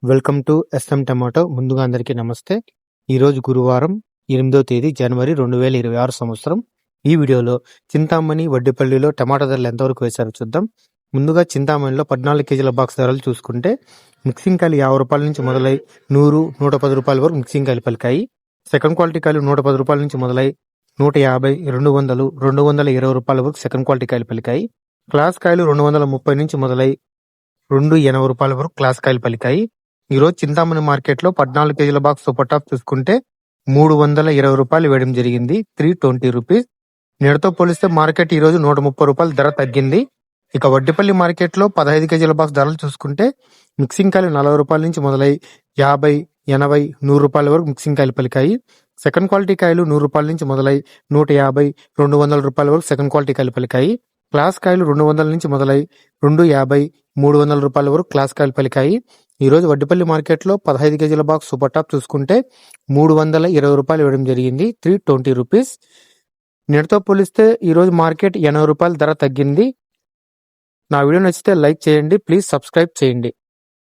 Welcome to S M tomato. ముందుగా అందరికీ నమస్తే. ఈరోజు గురువారం 8వ తేదీ జనవరి 2026 సంవత్సరం. ఈ వీడియోలో చింతామణి వడ్డిపల్లిలో టమాటా ధరలు ఎంతవరకు వేశారో చూద్దాం. ముందుగా చింతామణిలో 14 కేజీల బాక్స్ ధరలు చూసుకుంటే మిక్సింగ్ కాయలు 50 రూపాయల నుంచి మొదలై 100, 110 రూపాయల వరకు మిక్సింగ్ కాయలు పలికాయి. సెకండ్ క్వాలిటీ కాయలు 110 రూపాయల నుంచి మొదలై 150, 200, 220 రూపాయల వరకు సెకండ్ క్వాలిటీ కాయలు పలికాయి. క్లాస్ కాయలు 230 నుంచి మొదలై 280 రూపాయల వరకు క్లాస్ కాయలు పలికాయి. ఈ రోజు చింతామణి మార్కెట్ లో 14 కేజీల బాక్స్ సూపర్ టాప్ చూసుకుంటే 320 రూపాయలు వేయడం జరిగింది, 320 రూపీస్. నేటితో పోలిస్తే మార్కెట్ ఈ రోజు 130 రూపాయలు ధర తగ్గింది. ఇక వడ్డిపల్లి మార్కెట్ లో 15 కేజీల బాక్స్ ధరలు చూసుకుంటే మిక్సింగ్ కాయలు 40 రూపాయల నుంచి మొదలై 50, 80, 100 రూపాయల వరకు మిక్సింగ్ కాయలు పలికాయి. సెకండ్ క్వాలిటీ కాయలు 100 రూపాయల నుంచి మొదలై 150, 200 రూపాయల వరకు సెకండ్ క్వాలిటీ కాయలు పలికాయి. క్లాస్ కాయలు 200 నుంచి మొదలై 250, 300 రూపాయల వరకు క్లాస్ కాయలు పలికాయి. ఈ రోజు వడ్డిపల్లి మార్కెట్ లో 15 కేజీల బాక్స్ సూపర్ టాప్ చూసుకుంటే 320 రూపాయలు ఇవ్వడం జరిగింది, 320 రూపీస్. నేటితో పోలిస్తే ఈ రోజు మార్కెట్ 80 రూపాయల ధర తగ్గింది. నా వీడియో నచ్చితే లైక్ చేయండి, ప్లీజ్ సబ్స్క్రైబ్ చేయండి.